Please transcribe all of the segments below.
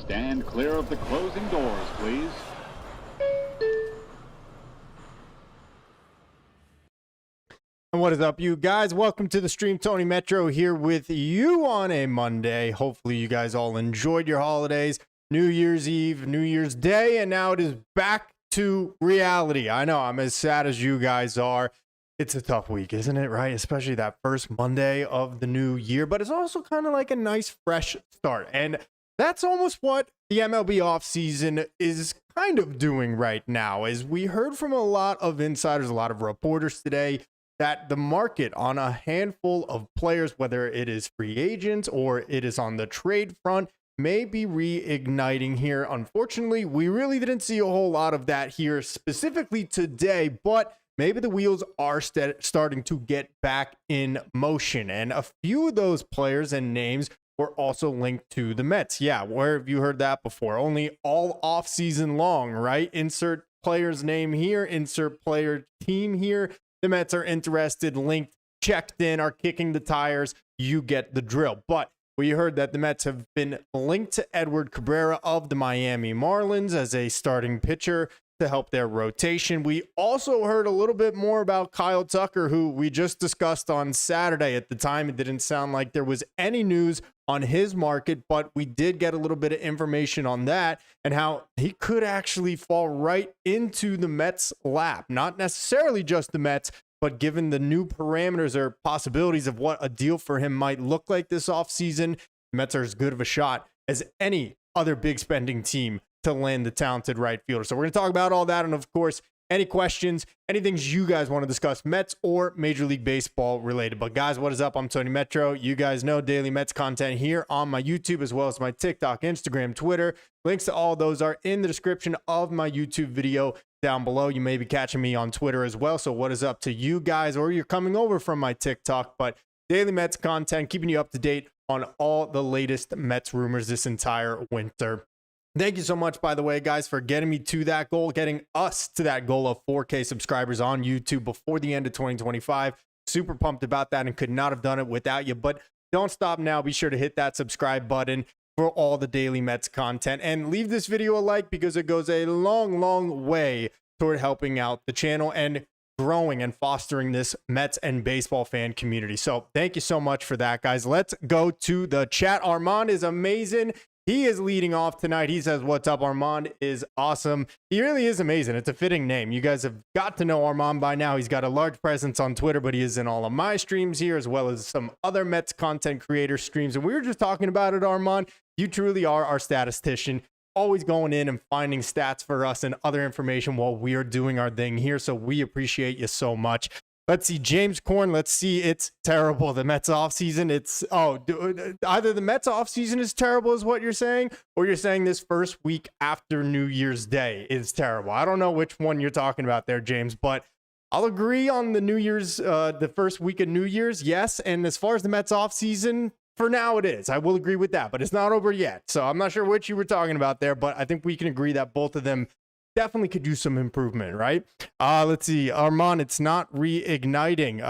Stand clear of the closing doors, please. And what is up, you guys? Welcome to the stream. Tony Metro here with you on a Monday. Hopefully you guys all enjoyed your holidays, New Year's Eve, New Year's Day, and now it is back to reality. I know I'm as sad as you guys are. It's a tough week, isn't it, right? Especially that first Monday of the new year, but it's also kind of like a nice fresh start. And that's almost what the MLB offseason is kind of doing right now. As we heard from a lot of insiders, a lot of reporters today, that the market on a handful of players, whether it is free agents or it is on the trade front, may be reigniting here. Unfortunately, we really didn't see a whole lot of that here specifically today, but maybe the wheels are starting to get back in motion. And a few of those players and names were also linked to the Mets. Yeah, where have you heard that before? Only all offseason long, right? Insert player's name here, insert player team here. The Mets are interested, linked, checked in, are kicking the tires. You get the drill. But we heard that the Mets have been linked to Edward Cabrera of the Miami Marlins as a starting pitcher to help their rotation. We also heard a little bit more about Kyle Tucker, who we just discussed on Saturday. At the time, it didn't sound like there was any news on his market, but we did get a little bit of information on that and how he could actually fall right into the Mets' lap. Not necessarily just the Mets, but given the new parameters or possibilities of what a deal for him might look like this offseason, the Mets are as good of a shot as any other big spending team to land the talented right fielder. So we're going to talk about all that. And of course, any questions, any things you guys want to discuss, Mets or Major League Baseball related. But guys, what is up? I'm Tony Metro. You guys know daily Mets content here on my YouTube, as well as my TikTok, Instagram, Twitter. Links to all those are in the description of my YouTube video down below. You may be catching me on Twitter as well. So what is up to you guys, or you're coming over from my TikTok, but daily Mets content, keeping you up to date on all the latest Mets rumors this entire winter. Thank you so much, by the way, guys, for getting me to that goal, getting us to that goal of 4K subscribers on YouTube before the end of 2025. Super pumped about that and could not have done it without you. But don't stop now. Be sure to hit that subscribe button for all the daily Mets content. And leave this video a like because it goes a long, long way toward helping out the channel and growing and fostering this Mets and baseball fan community. So thank you so much for that, guys. Let's go to the chat. Armand is amazing. He is leading off tonight. He says, what's up? Armand is awesome. He really is amazing. It's a fitting name. You guys have got to know Armand by now. He's got a large presence on Twitter, but he is in all of my streams here, as well as some other Mets content creator streams. And we were just talking about it, Armand. You truly are our statistician, always going in and finding stats for us and other information while we are doing our thing here. So we appreciate you so much. Let's see, James Korn. Let's see, it's terrible. The Mets offseason, either the Mets offseason is terrible is what you're saying, or you're saying this first week after New Year's Day is terrible. I don't know which one you're talking about there, James, but I'll agree on the New Year's, the first week of New Year's, yes. And as far as the Mets offseason, for now it is. I will agree with that, but it's not over yet. So I'm not sure which you were talking about there, but I think we can agree that both of them definitely could use some improvement, right? Let's see, Armand, it's not reigniting.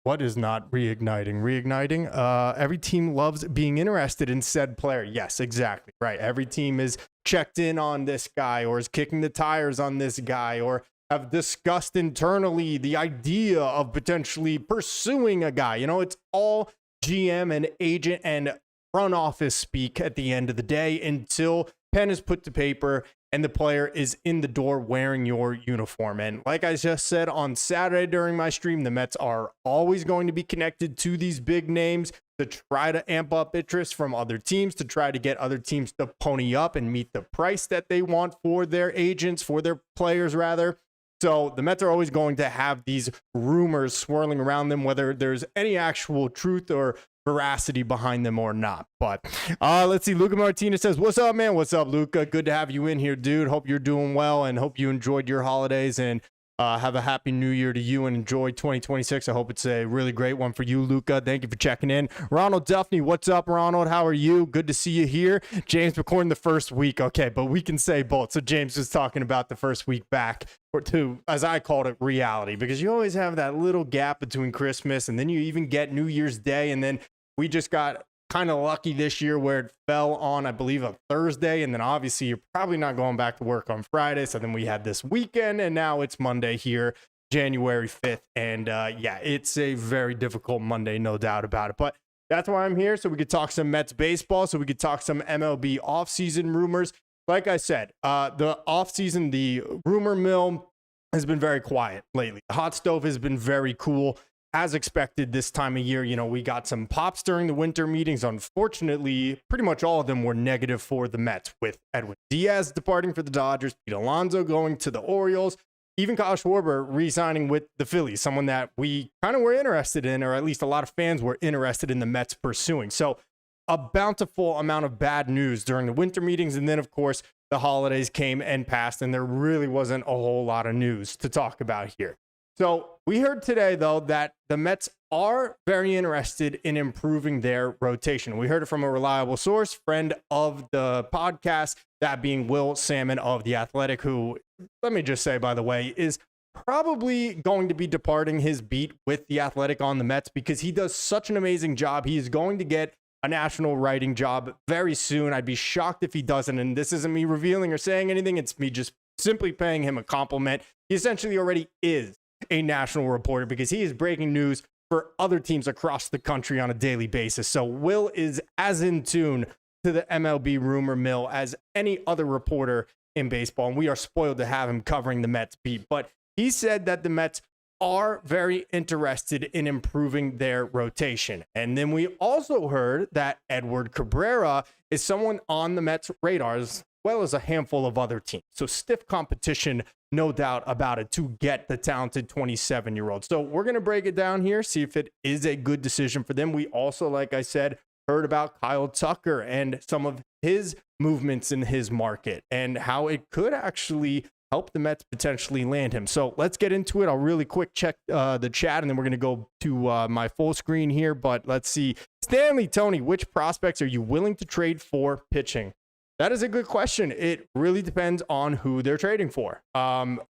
What is not reigniting? Reigniting? Every team loves being interested in said player. Yes, exactly, right. Every team is checked in on this guy, or is kicking the tires on this guy, or have discussed internally the idea of potentially pursuing a guy. You know, it's all GM and agent and front office speak at the end of the day until pen is put to paper and the player is in the door wearing your uniform. And like I just said on Saturday during my stream, the Mets are always going to be connected to these big names to try to amp up interest from other teams, to try to get other teams to pony up and meet the price that they want for their agents, for their players rather. So the Mets are always going to have these rumors swirling around them, whether there's any actual truth or veracity behind them or not. But let's see, Luca Martinez says, what's up, man? What's up, Luca? Good to have you in here, dude. Hope you're doing well and hope you enjoyed your holidays, and have a happy new year to you and enjoy 2026. I hope it's a really great one for you, Luca. Thank you for checking in. Ronald Duffney, what's up, Ronald? How are you? Good to see you here. James McCorn, the first week. Okay, but we can say both. So James was talking about the first week back, or to, as I called it, reality, because you always have that little gap between Christmas and then you even get New Year's Day, and then we just got kind of lucky this year where it fell on, I believe, a Thursday. And then obviously you're probably not going back to work on Friday. So then we had this weekend and now it's Monday here, January 5th. And yeah, it's a very difficult Monday, no doubt about it. But that's why I'm here. So we could talk some Mets baseball. So we could talk some MLB offseason rumors. Like I said, the offseason, the rumor mill has been very quiet lately. The hot stove has been very cool. As expected this time of year, you know, we got some pops during the winter meetings. Unfortunately, pretty much all of them were negative for the Mets, with Edwin Diaz departing for the Dodgers, Pete Alonso going to the Orioles, even Kyle Schwarber re-signing with the Phillies, someone that we kind of were interested in, or at least a lot of fans were interested in the Mets pursuing. So a bountiful amount of bad news during the winter meetings. And then, of course, the holidays came and passed, and there really wasn't a whole lot of news to talk about here. So we heard today, though, that the Mets are very interested in improving their rotation. We heard it from a reliable source, friend of the podcast, that being Will Salmon of The Athletic, who, let me just say, by the way, is probably going to be departing his beat with The Athletic on the Mets because he does such an amazing job. He is going to get a national writing job very soon. I'd be shocked if he doesn't. And this isn't me revealing or saying anything. It's me just simply paying him a compliment. He essentially already is a national reporter because he is breaking news for other teams across the country on a daily basis. So Will is as in tune to the MLB rumor mill as any other reporter in baseball, and we are spoiled to have him covering the Mets beat. But he said that the Mets are very interested in improving their rotation. And then we also heard that Edward Cabrera is someone on the Mets' radar, as well as a handful of other teams. So stiff competition, no doubt about it, to get the talented 27-year-old. So we're going to break it down here, see if it is a good decision for them. We also, like I said, heard about Kyle Tucker and some of his movements in his market and how it could actually help the Mets potentially land him. So let's get into it. I'll really quick check the chat, and then we're going to go to my full screen here. But let's see. Stanley, Tony, which prospects are you willing to trade for pitching? That is a good question. It really depends on who they're trading for.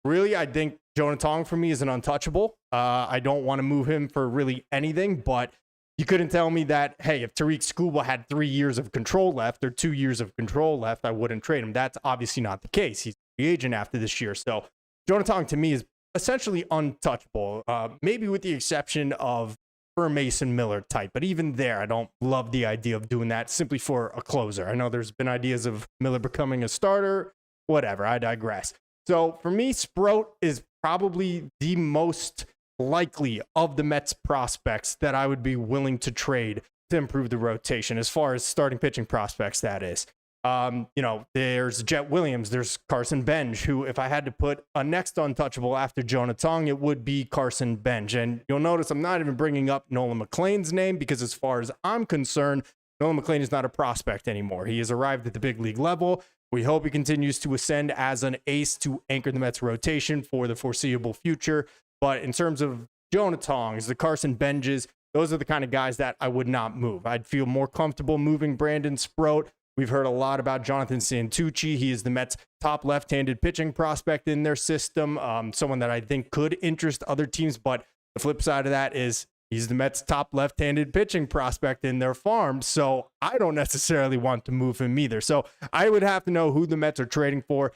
Really, I think Jonah Tong for me is an untouchable. I don't want to move him for really anything, but you couldn't tell me that, hey, if Tariq Skubal had 3 years of control left or 2 years of control left, I wouldn't trade him. That's obviously not the case. He's a free agent after this year. So Jonah Tong to me is essentially untouchable, maybe with the exception of for a Mason Miller type. But even there, I don't love the idea of doing that simply for a closer. I know there's been ideas of Miller becoming a starter, whatever. I digress. So for me, Sproat is probably the most likely of the Mets prospects that I would be willing to trade to improve the rotation as far as starting pitching prospects, that is. You know, there's Jet Williams, there's Carson Bench, who, if I had to put a next untouchable after Jonah Tong, it would be Carson Bench. And you'll notice I'm not even bringing up Nolan McLean's name because, as far as I'm concerned, Nolan McLean is not a prospect anymore. He has arrived at the big league level. We hope he continues to ascend as an ace to anchor the Mets rotation for the foreseeable future. But in terms of Jonah Tongs, the Carson Benches, those are the kind of guys that I would not move. I'd feel more comfortable moving Brandon Sproat. We've heard a lot about Jonathan Santucci. He is the Mets' top left-handed pitching prospect in their system, someone that I think could interest other teams. But the flip side of that is he's the Mets' top left-handed pitching prospect in their farm. So I don't necessarily want to move him either. So I would have to know who the Mets are trading for,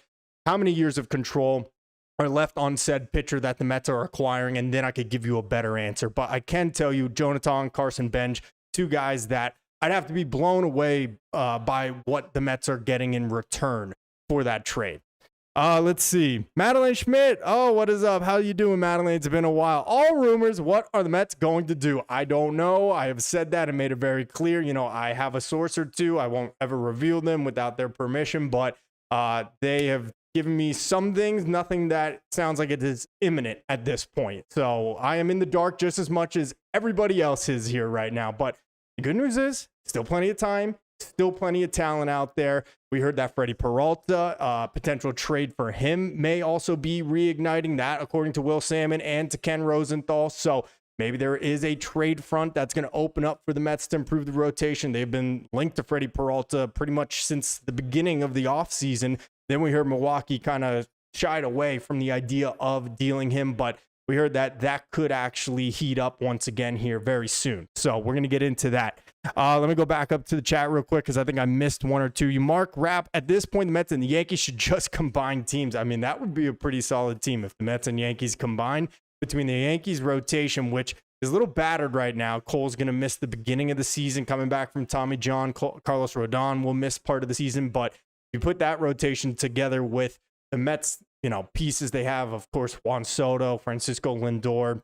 how many years of control are left on said pitcher that the Mets are acquiring, and then I could give you a better answer. But I can tell you, Jonah Tong, Carson Bench, two guys that I'd have to be blown away by what the Mets are getting in return for that trade. Let's see. Madeline Schmidt. Oh, what is up? How you doing, Madeline? It's been a while. All rumors. What are the Mets going to do? I don't know. I have said that and made it very clear. You know, I have a source or two. I won't ever reveal them without their permission, but they have given me some things, nothing that sounds like it is imminent at this point. So I am in the dark just as much as everybody else is here right now. But the good news is still plenty of time, still plenty of talent out there. We heard that Freddie Peralta, potential trade for him may also be reigniting that, according to Will Salmon and to Ken Rosenthal. So maybe there is a trade front that's going to open up for the Mets to improve the rotation. They've been linked to Freddie Peralta pretty much since the beginning of the offseason. Then we heard Milwaukee kind of shied away from the idea of dealing him, but we heard that that could actually heat up once again here very soon. So we're going to get into that. Let me go back up to the chat real quick because I think I missed one or two. You Mark Rapp, at this point, the Mets and the Yankees should just combine teams. I mean, that would be a pretty solid team if the Mets and Yankees combine. Between the Yankees rotation, which is a little battered right now. Cole's going to miss the beginning of the season coming back from Tommy John. Carlos Rodon will miss part of the season, but you put that rotation together with the Mets, pieces they have, of course, Juan Soto, Francisco Lindor,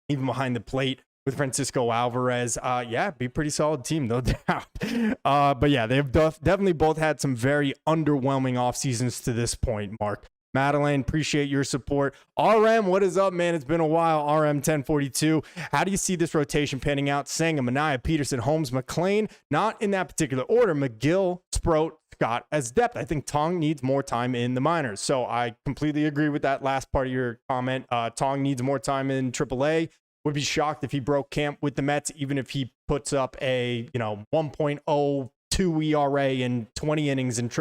even behind the plate with Francisco Alvarez. Be a pretty solid team, no doubt. But yeah, they've definitely both had some very underwhelming off seasons to this point, Mark. Madeline, appreciate your support. RM, what is up, man? It's been a while. RM 1042. How do you see this rotation panning out? Senga, Manaea, Peterson, Holmes, McLean, not in that particular order. McGill, Sproat, Scott as depth. I think Tong needs more time in the minors. So I completely agree with that last part of your comment. Tong needs more time in AAA. Would be shocked if he broke camp with the Mets, even if he puts up a 1.02 ERA in 20 innings in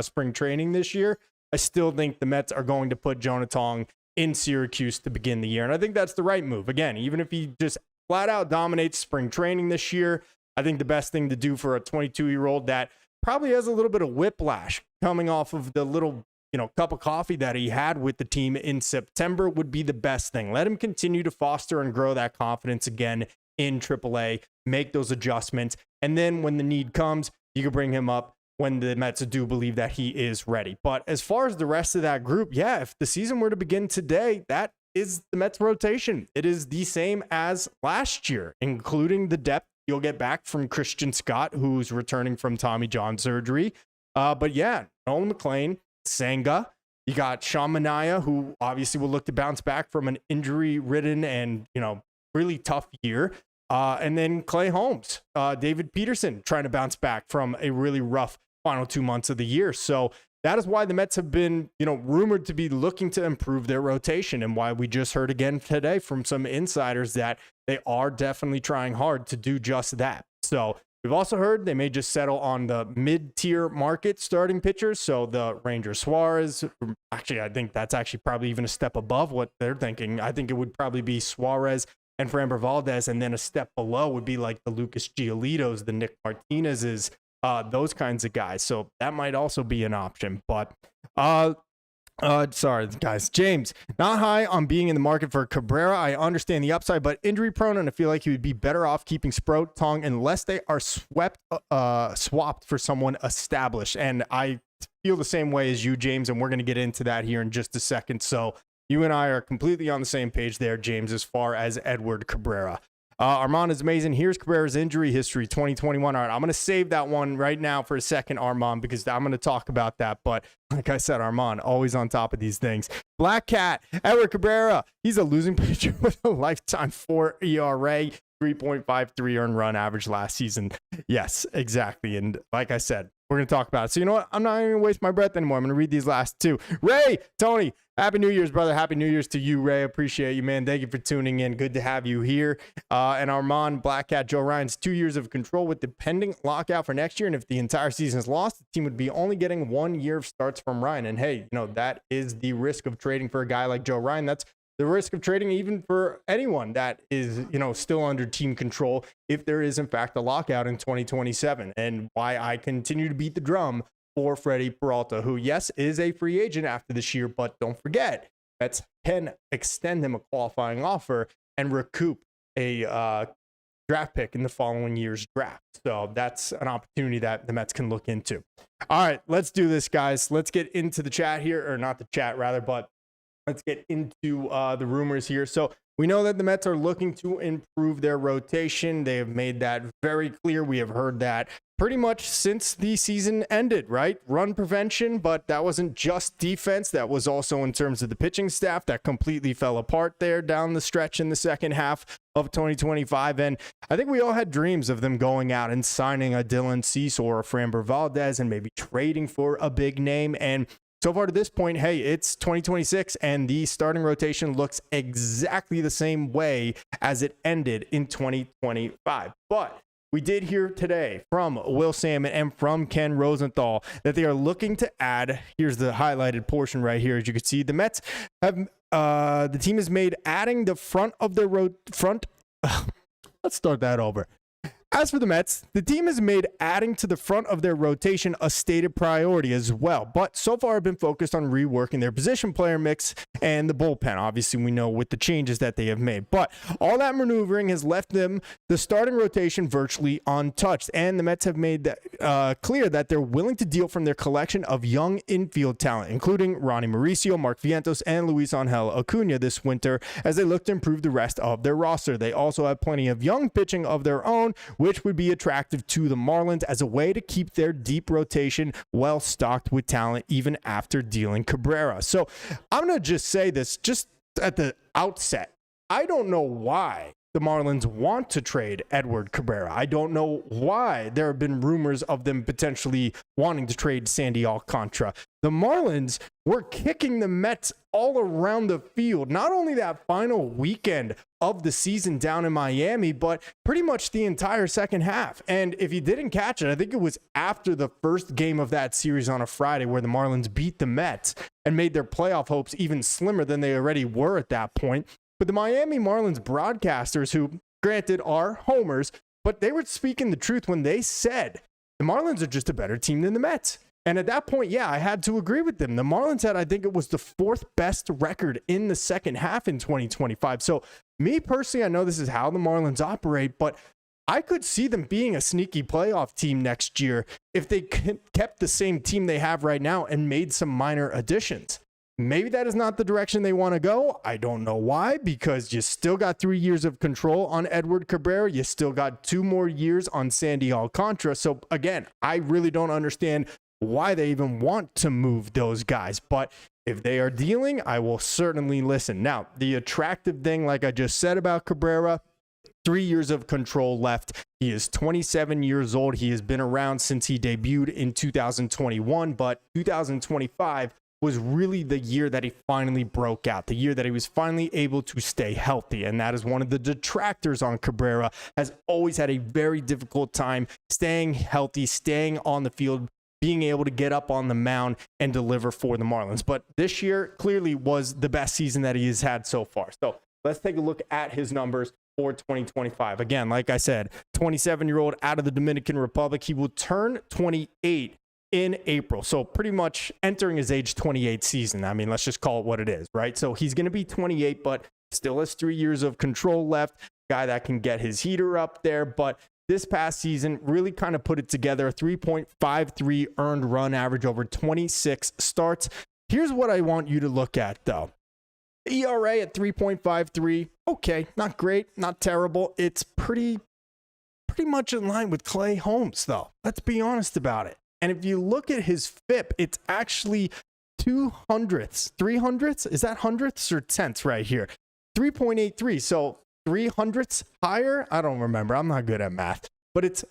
spring training this year. I still think the Mets are going to put Jonah Tong in Syracuse to begin the year. And I think that's the right move. Again, even if he just flat out dominates spring training this year, I think the best thing to do for a 22-year-old that probably has a little bit of whiplash coming off of the little, cup of coffee that he had with the team in September would be the best thing. Let him continue to foster and grow that confidence again in AAA, make those adjustments. And then when the need comes, you can bring him up when the Mets do believe that he is ready. But as far as the rest of that group, if the season were to begin today, that is the Mets rotation. It is the same as last year, including the depth you'll get back from Christian Scott, who's returning from Tommy John surgery. Nolan McLean, Senga. You got Sean Manaea, who obviously will look to bounce back from an injury-ridden and, really tough year. And then Clay Holmes, David Peterson trying to bounce back from a really rough final 2 months of the year. So that is why the Mets have been, rumored to be looking to improve their rotation, and why we just heard again today from some insiders that they are definitely trying hard to do just that. So we've also heard they may just settle on the mid-tier market starting pitchers. So the Ranger Suarez, actually, I think that's actually probably even a step above what they're thinking. I think it would probably be Suarez and Framber Valdez, and then a step below would be like the Lucas Giolitos, the Nick Martinez's, those kinds of guys. So that might also be an option. But sorry, guys. James, not high on being in the market for Cabrera. I understand the upside, but injury prone, and I feel like he would be better off keeping Sproat, Tong, unless they are swapped for someone established. And I feel the same way as you, James, and we're going to get into that here in just a second. So you and I are completely on the same page there, James, as far as Edward Cabrera. Armand is amazing. Here's Cabrera's injury history, 2021. All right, I'm going to save that one right now for a second, Armand, because I'm going to talk about that. But like I said, Armand, always on top of these things. Black Cat, Edward Cabrera, he's a losing pitcher with a lifetime 4 ERA, 3.53 earned run average last season. Yes, exactly. And like I said, we're going to talk about it. So you know what? I'm not even going to waste my breath anymore. I'm going to read these last two. Ray, Tony, Happy New Year's, brother. Happy New Year's to you, Ray. Appreciate you, man. Thank you for tuning in. Good to have you here. And Armand, Black Cat, Joe Ryan's 2 years of control with the pending lockout for next year. And if the entire season is lost, the team would be only getting 1 year of starts from Ryan. And hey, that is the risk of trading for a guy like Joe Ryan. That's the risk of trading even for anyone that is, still under team control if there is, in fact, a lockout in 2027. And why I continue to beat the drum for Freddie Peralta, who, yes, is a free agent after this year, but don't forget, Mets can extend him a qualifying offer and recoup a draft pick in the following year's draft. So that's an opportunity that the Mets can look into. All right, let's do this, guys. Let's get into the chat here, or not the chat, rather, but let's get into the rumors here. So we know that the Mets are looking to improve their rotation. They have made that very clear. We have heard that pretty much since the season ended, right? Run prevention, but that wasn't just defense. That was also in terms of the pitching staff that completely fell apart there down the stretch in the second half of 2025. And I think we all had dreams of them going out and signing a Dylan Cease or a Framber Valdez and maybe trading for a big name. And so far to this point, hey, it's 2026 and the starting rotation looks exactly the same way as it ended in 2025. But we did hear today from Will Salmon and from Ken Rosenthal that they are looking to add, here's the highlighted portion right here. As you can see, the Mets have, the team has made adding the front of their let's start that over. As for the Mets, the team has made adding to the front of their rotation a stated priority as well, but so far have been focused on reworking their position player mix and the bullpen. Obviously, we know with the changes that they have made, but all that maneuvering has left them the starting rotation virtually untouched, and the Mets have made that clear that they're willing to deal from their collection of young infield talent, including Ronnie Mauricio, Mark Vientos, and Luis Angel Acuna this winter as they look to improve the rest of their roster. They also have plenty of young pitching of their own, which would be attractive to the Marlins as a way to keep their deep rotation well stocked with talent even after dealing Cabrera. So I'm going to just say this just at the outset. I don't know why the Marlins want to trade Edward Cabrera. I don't know why there have been rumors of them potentially wanting to trade Sandy Alcantara. The Marlins were kicking the Mets all around the field, not only that final weekend of the season down in Miami, but pretty much the entire second half. And if you didn't catch it, I think it was after the first game of that series on a Friday where the Marlins beat the Mets and made their playoff hopes even slimmer than they already were at that point. But the Miami Marlins broadcasters, who granted are homers, but they were speaking the truth when they said the Marlins are just a better team than the Mets. And at that point, yeah, I had to agree with them. The Marlins had, I think it was the fourth best record in the second half in 2025. So me personally, I know this is how the Marlins operate, but I could see them being a sneaky playoff team next year if they kept the same team they have right now and made some minor additions. Maybe that is not the direction they want to go. I don't know why, because you still got 3 years of control on Edward Cabrera. You still got 2 more years on Sandy Alcantara. So again, I really don't understand why they even want to move those guys. But if they are dealing, I will certainly listen. Now, the attractive thing, like I just said about Cabrera, 3 years of control left. He is 27 years old. He has been around since he debuted in 2021, but 2025 was really the year that he finally broke out, the year that he was finally able to stay healthy. And that is one of the detractors on Cabrera, has always had a very difficult time staying healthy, staying on the field, being able to get up on the mound and deliver for the Marlins. But this year clearly was the best season that he has had so far. So let's take a look at his numbers for 2025. Again, like I said, 27-year-old out of the Dominican Republic. He will turn 28 in April. So pretty much entering his age 28 season. I mean, let's just call it what it is, right? So he's going to be 28, but still has 3 years of control left. Guy that can get his heater up there. But this past season really kind of put it together. 3.53 earned run average over 26 starts. Here's what I want you to look at, though. ERA at 3.53. Okay, not great, not terrible. It's pretty much in line with Clay Holmes, though. Let's be honest about it. And if you look at his FIP, it's actually 200ths, 300ths. Is that hundredths or tenths right here? 3.83. So 300ths higher. I don't remember. I'm not good at math, but it's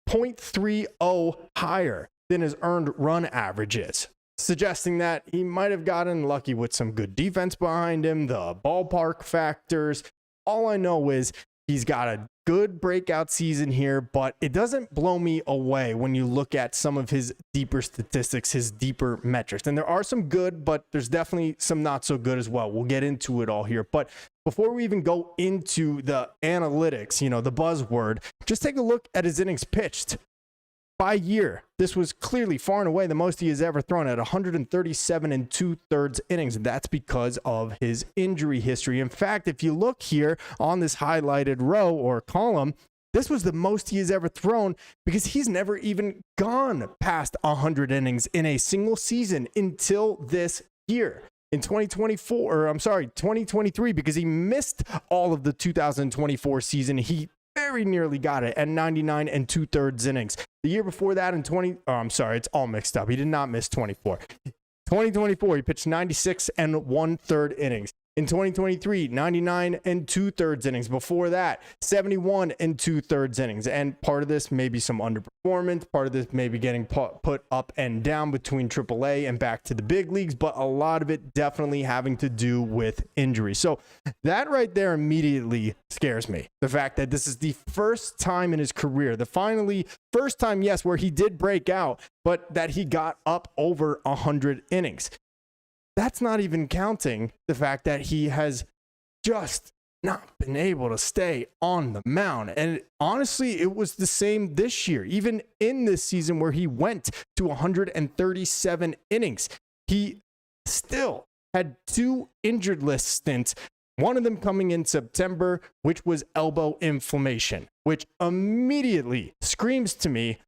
0.30 higher than his earned run average is, suggesting that he might have gotten lucky with some good defense behind him, the ballpark factors. All I know is he's got a good breakout season here, but it doesn't blow me away when you look at some of his deeper statistics, his deeper metrics. And there are some good, but there's definitely some not so good as well. We'll get into it all here. But before we even go into the analytics, the buzzword, just take a look at his innings pitched. By year, this was clearly far and away the most he has ever thrown at 137 2/3 innings. And that's because of his injury history. In fact, if you look here on this highlighted row or column, this was the most he has ever thrown because he's never even gone past 100 innings in a single season until this year. In 2023, because he missed all of the 2024 season, he very nearly got it at 99 2/3 innings. The year before that it's all mixed up. He did not miss 24. 2024, he pitched 96 1/3 innings. In 2023, 99 2/3 innings. Before that, 71 2/3 innings. And part of this may be some underperformance. Part of this may be getting put up and down between AAA and back to the big leagues. But a lot of it definitely having to do with injury. So that right there immediately scares me. The fact that this is the first time in his career, first time, yes, where he did break out, but that he got up over 100 innings. That's not even counting the fact that he has just not been able to stay on the mound. And honestly, it was the same this year, even in this season where he went to 137 innings. He still had 2 injured list stints, one of them coming in September, which was elbow inflammation, which immediately screams to me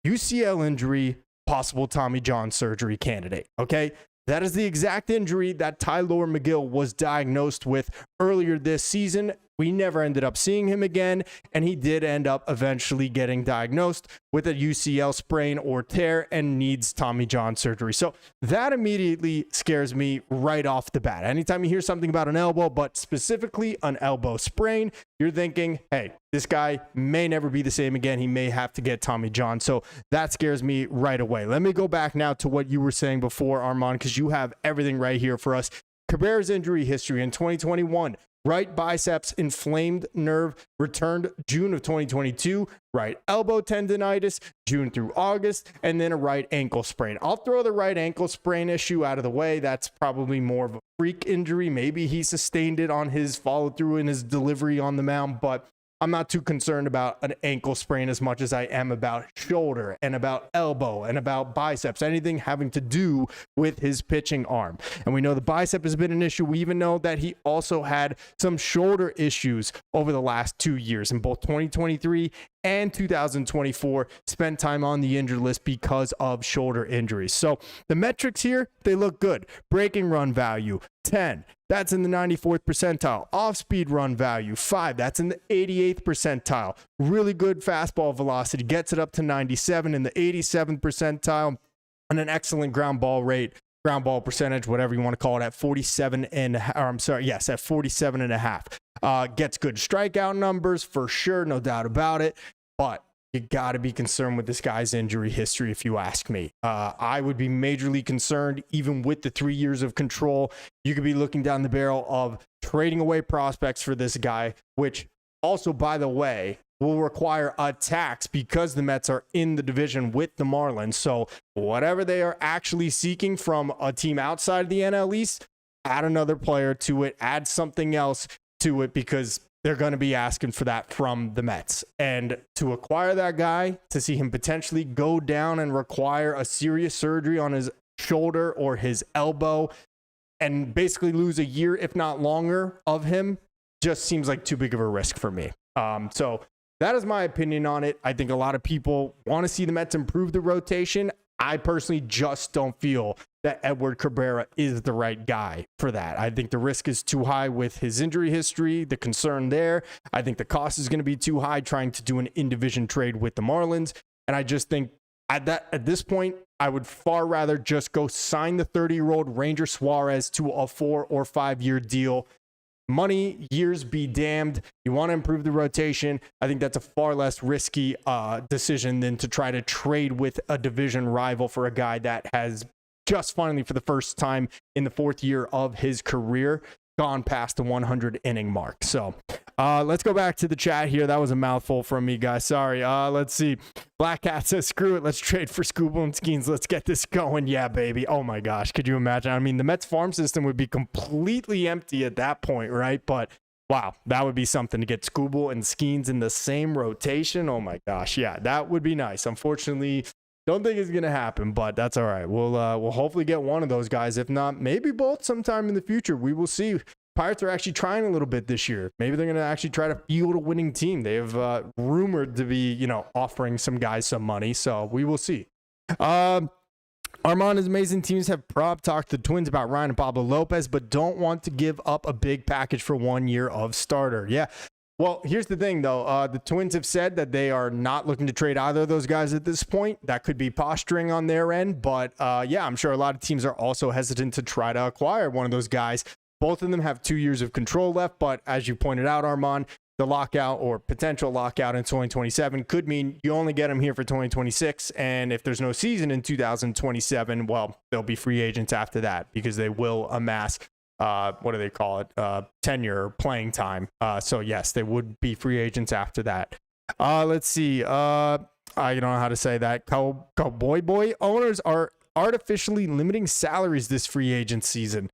UCL injury, possible Tommy John surgery candidate. Okay. That is the exact injury that Tyler McGill was diagnosed with earlier this season. We never ended up seeing him again, and he did end up eventually getting diagnosed with a UCL sprain or tear and needs Tommy John surgery. So that immediately scares me right off the bat. Anytime you hear something about an elbow, but specifically an elbow sprain, you're thinking, hey, this guy may never be the same again. He may have to get Tommy John. So that scares me right away. Let me go back now to what you were saying before, Armand, because you have everything right here for us. Cabrera's injury history in 2021. Right biceps inflamed nerve returned June of 2022. Right elbow tendonitis, June through August, and then a right ankle sprain. I'll throw the right ankle sprain issue out of the way. That's probably more of a freak injury. Maybe he sustained it on his follow through and his delivery on the mound, but I'm not too concerned about an ankle sprain as much as I am about shoulder and about elbow and about biceps, anything having to do with his pitching arm. And we know the bicep has been an issue. We even know that he also had some shoulder issues over the last 2 years in both 2023 and 2024, spent time on the injured list because of shoulder injuries. So the metrics here, they look good. Breaking run value, 10. That's in the 94th percentile. Off-speed run value, 5. That's in the 88th percentile. Really good fastball velocity. Gets it up to 97 in the 87th percentile. And an excellent ground ball rate, ground ball percentage, whatever you want to call it, at 47 and at 47 and a half. Gets good strikeout numbers for sure, no doubt about it. But you got to be concerned with this guy's injury history, if you ask me. I would be majorly concerned, even with the 3 years of control. You could be looking down the barrel of trading away prospects for this guy, which also, by the way, will require a tax because the Mets are in the division with the Marlins. So whatever they are actually seeking from a team outside of the NL East, add another player to it, add something else to it, because they're going to be asking for that from the Mets. And to acquire that guy, to see him potentially go down and require a serious surgery on his shoulder or his elbow and basically lose a year, if not longer, of him, just seems like too big of a risk for me. So that is my opinion on it. I think a lot of people want to see the Mets improve the rotation. I personally just don't feel that Edward Cabrera is the right guy for that. I think the risk is too high with his injury history, the concern there. I think the cost is going to be too high trying to do an in-division trade with the Marlins. And I just think at this point, I would far rather just go sign the 30-year-old Ranger Suarez to a 4 or 5 year deal. Money, years be damned. You want to improve the rotation. I think that's a far less risky decision than to try to trade with a division rival for a guy that has just finally, for the first time in the 4th year of his career, gone past the 100 inning mark. So let's go back to the chat here. That was a mouthful from me, guys. Sorry. Let's see. Black Cat says, screw it. Let's trade for Scooble and Skeens. Let's get this going. Yeah, baby. Oh my gosh. Could you imagine? I mean, the Mets farm system would be completely empty at that point, right? But wow, that would be something to get Scooble and Skeens in the same rotation. Oh my gosh. Yeah, that would be nice. Unfortunately, don't think it's going to happen, but that's all right. We'll hopefully get one of those guys. If not, maybe both sometime in the future. We will see. Pirates are actually trying a little bit this year. Maybe they're going to actually try to field a winning team. They have rumored to be, offering some guys some money. So we will see. Armand, his amazing teams have talked to the Twins about Ryan and Pablo Lopez, but don't want to give up a big package for 1 year of starter. Yeah. Well, here's the thing, though. The Twins have said that they are not looking to trade either of those guys at this point. That could be posturing on their end. But, yeah, I'm sure a lot of teams are also hesitant to try to acquire one of those guys. Both of them have 2 years of control left. But as you pointed out, Armand, the lockout or potential lockout in 2027 could mean you only get them here for 2026. And if there's no season in 2027, well, they'll be free agents after that because they will amass what do they call it? Tenure, playing time. So yes, they would be free agents after that. Let's see. I don't know how to say that. Cowboy boy owners are artificially limiting salaries this free agent season.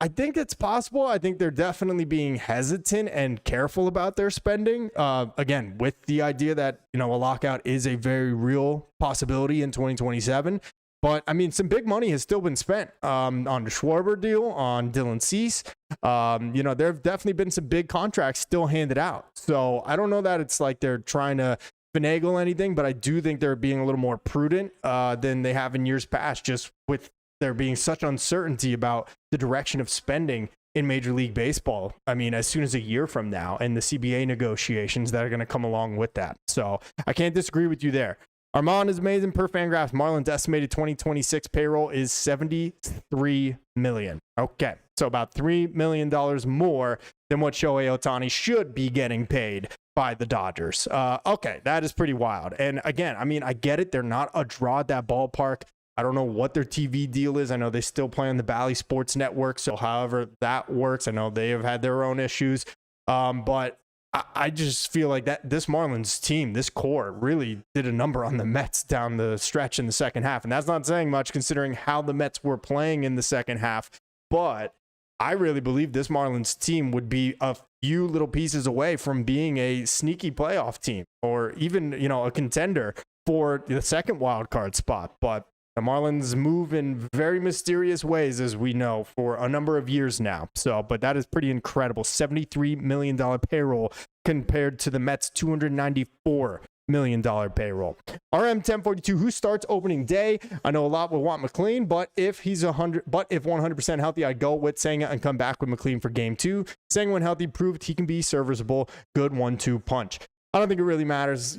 I think it's possible. I think they're definitely being hesitant and careful about their spending. Again, with the idea that, a lockout is a very real possibility in 2027. But I mean, some big money has still been spent on the Schwarber deal, on Dylan Cease. There have definitely been some big contracts still handed out. So I don't know that it's like they're trying to finagle anything, but I do think they're being a little more prudent than they have in years past, just with there being such uncertainty about the direction of spending in Major League Baseball. I mean, as soon as a year from now, and the CBA negotiations that are going to come along with that. So I can't disagree with you there. Armand is amazing. Per Fangraphs, Marlins estimated 2026 payroll is $73 million. Okay, so about $3 million more than what Shohei Ohtani should be getting paid by the Dodgers. Okay, that is pretty wild. And again, I mean, I get it. They're not a draw at that ballpark. I don't know what their TV deal is. I know they still play on the Bally Sports Network. So however that works, I know they have had their own issues. But I just feel like that this Marlins team, this core, really did a number on the Mets down the stretch in the second half. And that's not saying much considering how the Mets were playing in the second half. But I really believe this Marlins team would be a few little pieces away from being a sneaky playoff team or even, a contender for the second wild card spot. But the Marlins move in very mysterious ways, as we know, for a number of years now. But that is pretty incredible. $73 million payroll compared to the Mets' $294 million payroll. RM1042, who starts opening day? I know a lot will want McLean, but if 100% healthy, I'd go with Senga and come back with McLean for game 2. Senga, when healthy, proved he can be serviceable. Good 1-2 punch. I don't think it really matters.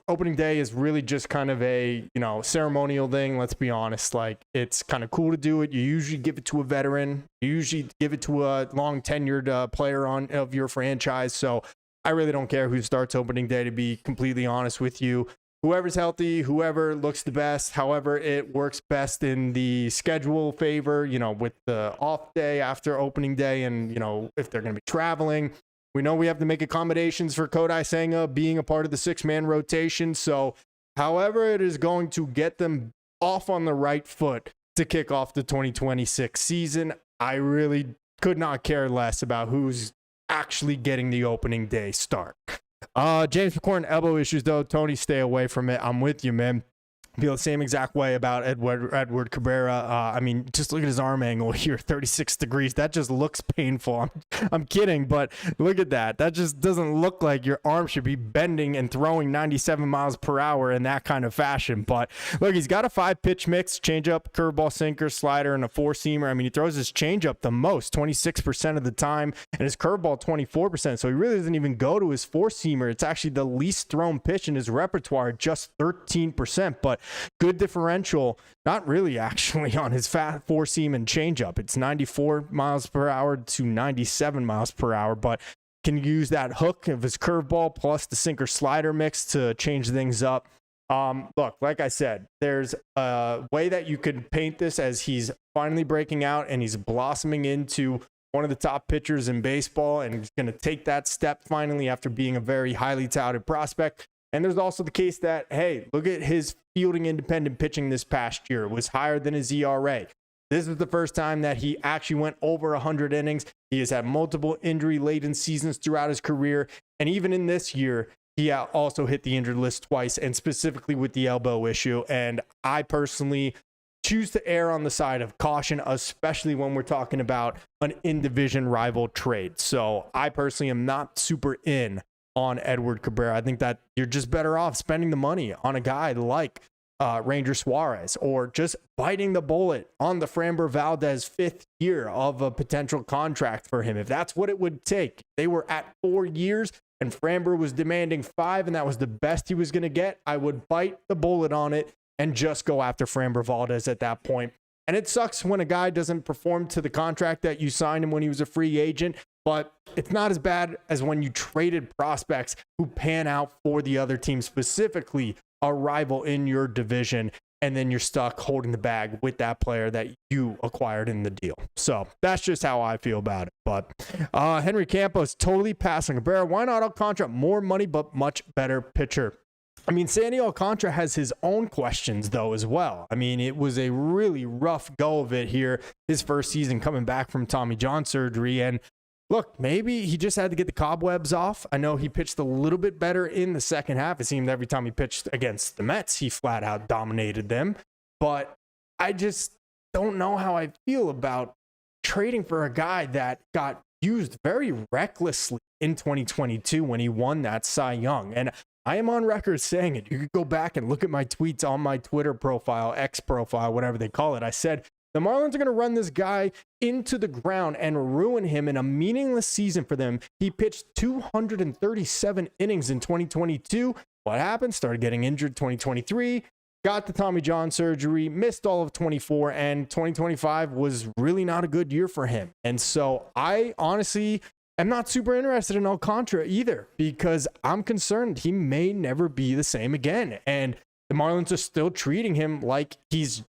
Opening day is really just kind of a, ceremonial thing. Let's be honest. Like, it's kind of cool to do it. You usually give it to a veteran. You usually give it to a long tenured player of your franchise. So I really don't care who starts opening day, to be completely honest with you. Whoever's healthy, whoever looks the best, however it works best in the schedule favor, with the off day after opening day and, if they're going to be traveling. We know we have to make accommodations for Kodai Senga being a part of the 6-man rotation. So however it is going to get them off on the right foot to kick off the 2026 season, I really could not care less about who's actually getting the opening day start. James McCorn, elbow issues though. Tony, stay away from it. I'm with you, man. Feel the same exact way about Edward Cabrera. I mean, just look at his arm angle here, 36 degrees. That just looks painful. I'm kidding, but look at that. That just doesn't look like your arm should be bending and throwing 97 miles per hour in that kind of fashion. But look, he's got a 5-pitch mix, changeup, curveball, sinker, slider, and a 4-seamer. I mean, he throws his changeup the most, 26% of the time, and his curveball 24%. So he really doesn't even go to his 4-seamer. It's actually the least thrown pitch in his repertoire, just 13%. But good differential, not really actually, on his fat 4-seam and changeup. It's 94 miles per hour to 97 miles per hour, but can use that hook of his curveball plus the sinker slider mix to change things up. Look, like I said, there's a way that you could paint this as he's finally breaking out and he's blossoming into one of the top pitchers in baseball, and he's going to take that step finally after being a very highly touted prospect. And there's also the case that, hey, look at his fielding independent pitching this past year. It was higher than his ERA. This is the first time that he actually went over 100 innings. He has had multiple injury-laden seasons throughout his career. And even in this year, he also hit the injured list twice, and specifically with the elbow issue. And I personally choose to err on the side of caution, especially when we're talking about an in-division rival trade. So I personally am not super in on Edward Cabrera. I think that you're just better off spending the money on a guy like Ranger Suarez, or just biting the bullet on the Framber Valdez 5th year of a potential contract for him. If that's what it would take, they were at 4 years and Framber was demanding 5 and that was the best he was going to get, I would bite the bullet on it and just go after Framber Valdez at that point. And it sucks when a guy doesn't perform to the contract that you signed him when he was a free agent, but it's not as bad as when you traded prospects who pan out for the other team, specifically a rival in your division, and then you're stuck holding the bag with that player that you acquired in the deal. So that's just how I feel about it. But Henry Campos totally passing Cabrera. Why not Alcantara? More money, but much better pitcher. I mean, Sandy Alcantara has his own questions, though, as well. I mean, it was a really rough go of it here, his first season coming back from Tommy John surgery. And look, maybe he just had to get the cobwebs off. I know he pitched a little bit better in the second half. It seemed every time he pitched against the Mets, he flat out dominated them. But I just don't know how I feel about trading for a guy that got used very recklessly in 2022 when he won that Cy Young. And I am on record saying it. You could go back and look at my tweets on my Twitter profile, X profile, whatever they call it. I said, the Marlins are going to run this guy into the ground and ruin him in a meaningless season for them. He pitched 237 innings in 2022. What happened? Started getting injured 2023, got the Tommy John surgery, missed all of 24, and 2025 was really not a good year for him. And so I honestly am not super interested in Alcantara either, because I'm concerned he may never be the same again. And the Marlins are still treating him like he's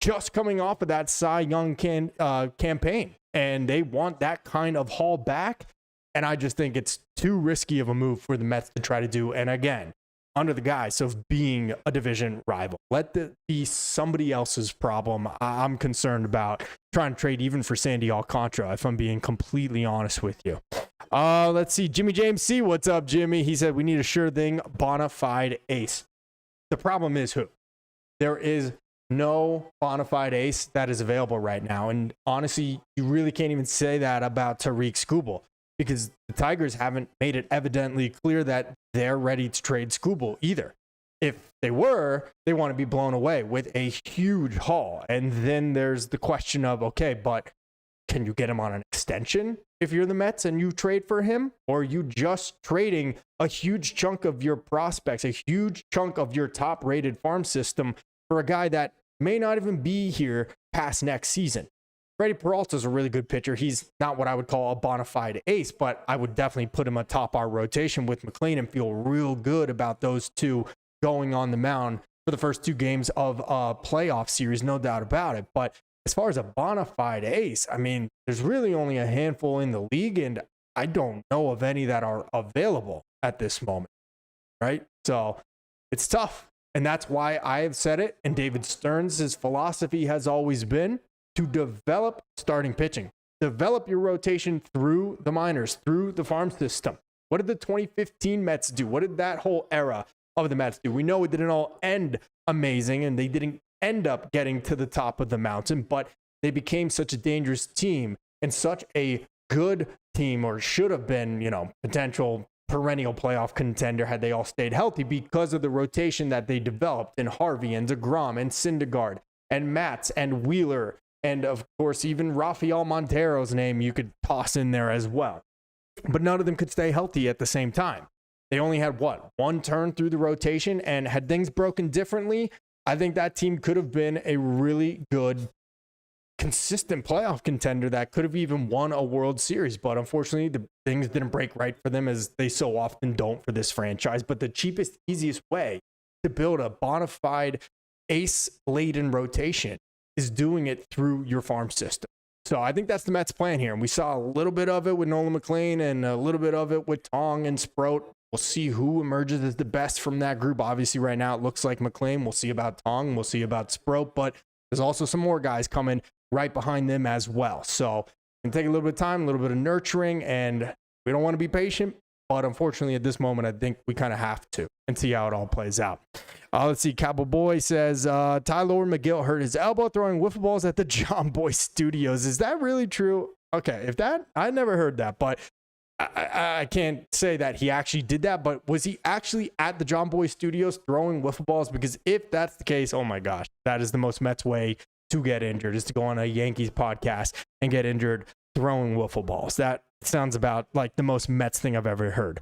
just coming off of that Cy Young campaign, and they want that kind of haul back. And I just think it's too risky of a move for the Mets to try to do. And again, under the guise of being a division rival, let that be somebody else's problem. I'm concerned about trying to trade even for Sandy Alcantara, if I'm being completely honest with you. Let's see. Jimmy James C. What's up, Jimmy? He said, we need a sure thing bona fide ace. The problem is who? There is no bona fide ace that is available right now. And honestly, you really can't even say that about Tariq Skubal, because the Tigers haven't made it evidently clear that they're ready to trade Skubal either. If they were, they want to be blown away with a huge haul. And then there's the question of, okay, but can you get him on an extension if you're the Mets and you trade for him? Or are you just trading a huge chunk of your prospects, a huge chunk of your top-rated farm system for a guy that may not even be here past next season? Freddie Peralta's a really good pitcher. He's not what I would call a bona fide ace, but I would definitely put him atop our rotation with McLean and feel real good about those two going on the mound for the first two games of a playoff series, no doubt about it. But as far as a bona fide ace, I mean, there's really only a handful in the league, and I don't know of any that are available at this moment, right? So it's tough, and that's why I have said it, and David Stearns' philosophy has always been to develop starting pitching. Develop your rotation through the minors, through the farm system. What did the 2015 Mets do? What did that whole era of the Mets do? We know it didn't all end amazing, and they didn't end up getting to the top of the mountain, but they became such a dangerous team and such a good team, or should have been, potential perennial playoff contender had they all stayed healthy, because of the rotation that they developed in Harvey and DeGrom and Syndergaard and Matz and Wheeler. And of course, even Rafael Montero's name you could toss in there as well. But none of them could stay healthy at the same time. They only had, one turn through the rotation, and had things broken differently, I think that team could have been a really good, consistent playoff contender that could have even won a World Series. But unfortunately, the things didn't break right for them, as they so often don't for this franchise. But the cheapest, easiest way to build a bona fide ace-laden rotation is doing it through your farm system. So I think that's the Mets' plan here. And we saw a little bit of it with Nolan McLean and a little bit of it with Tong and Sproat. We'll see who emerges as the best from that group. Obviously, right now it looks like McLean. We'll see about Tong. We'll see about Sproat. But there's also some more guys coming right behind them as well. So it's going to take a little bit of time, a little bit of nurturing, and we don't want to be patient. But unfortunately, at this moment, I think we kind of have to, and see how it all plays out. Let's see. Cowboy Boy says, Tyler McGill hurt his elbow throwing wiffle balls at the John Boy Studios. Is that really true? Okay, if that, I never heard that, but I can't say that he actually did that. But was he actually at the John Boy Studios throwing wiffle balls? Because if that's the case, oh my gosh, that is the most Mets way to get injured, is to go on a Yankees podcast and get injured throwing wiffle balls. That sounds about like the most Mets thing I've ever heard.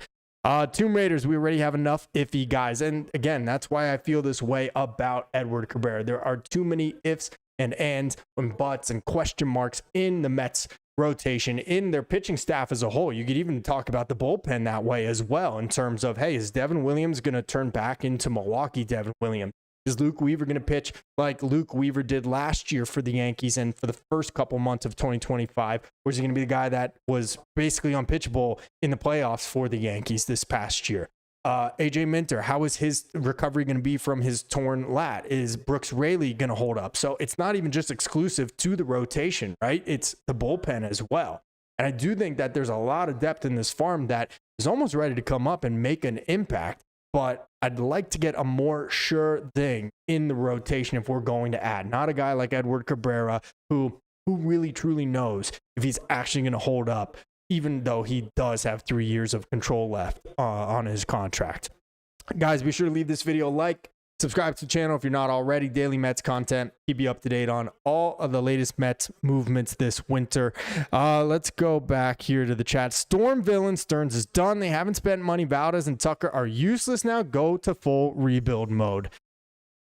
Tomb Raiders, we already have enough iffy guys. And again, that's why I feel this way about Edward Cabrera. There are too many ifs and ands and buts and question marks in the Mets rotation, in their pitching staff as a whole. You could even talk about the bullpen that way as well, in terms of, hey, is Devin Williams going to turn back into Milwaukee Devin Williams? Is Luke Weaver going to pitch like Luke Weaver did last year for the Yankees and for the first couple months of 2025? Or is he going to be the guy that was basically unpitchable in the playoffs for the Yankees this past year? AJ Minter, how is his recovery going to be from his torn lat? Is Brooks Raley going to hold up? So it's not even just exclusive to the rotation, right? It's the bullpen as well. And I do think that there's a lot of depth in this farm that is almost ready to come up and make an impact. But I'd like to get a more sure thing in the rotation if we're going to add. Not a guy like Edward Cabrera who really truly knows if he's actually going to hold up, even though he does have 3 years of control left on his contract. Guys, be sure to leave this video a like, subscribe to the channel if you're not already. Daily Mets content, keep you up to date on all of the latest Mets movements this winter. Let's go back here to the chat. Storm Villain Stearns is done. They haven't spent money. Valdez and Tucker are useless now. Go to full rebuild mode.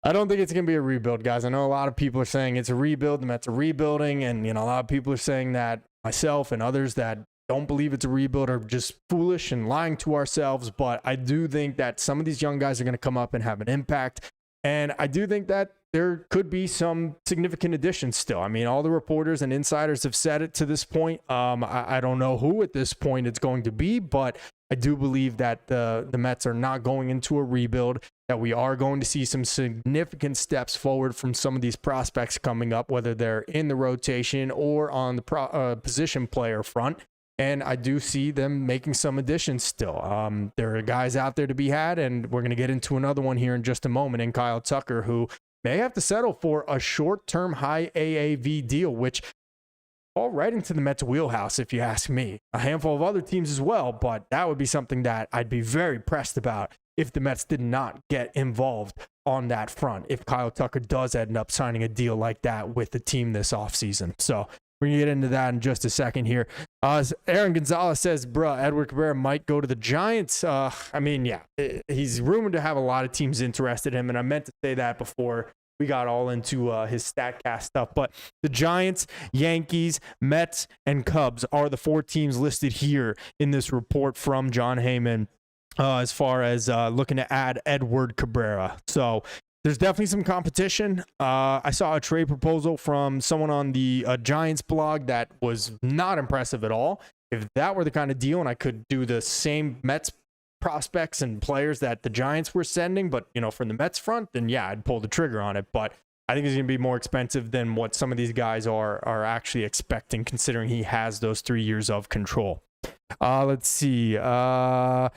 I don't think it's going to be a rebuild, guys. I know a lot of people are saying it's a rebuild. The Mets are rebuilding. And, a lot of people are saying that, myself and others that don't believe it's a rebuild are just foolish and lying to ourselves. But I do think that some of these young guys are going to come up and have an impact. And I do think that there could be some significant additions still. I mean, all the reporters and insiders have said it to this point. I don't know who at this point it's going to be, but I do believe that the Mets are not going into a rebuild, that we are going to see some significant steps forward from some of these prospects coming up, whether they're in the rotation or on the position player front. And I do see them making some additions still. There are guys out there to be had, and we're going to get into another one here in just a moment in Kyle Tucker, who may have to settle for a short-term high AAV deal, which fall right into the Mets wheelhouse, if you ask me. A handful of other teams as well, but that would be something that I'd be very pressed about if the Mets did not get involved on that front, if Kyle Tucker does end up signing a deal like that with the team this offseason. So we're going to get into that in just a second here. Aaron Gonzalez says, bruh, Edward Cabrera might go to the Giants. He's rumored to have a lot of teams interested in him, and I meant to say that before we got all into his StatCast stuff. But the Giants, Yankees, Mets, and Cubs are the 4 teams listed here in this report from John Heyman as far as looking to add Edward Cabrera. So there's definitely some competition. I saw a trade proposal from someone on the Giants blog that was not impressive at all. If that were the kind of deal and I could do the same Mets prospects and players that the Giants were sending, but from the Mets front, then yeah, I'd pull the trigger on it. But I think it's going to be more expensive than what some of these guys are actually expecting, considering he has those 3 years of control. Let's see. Sal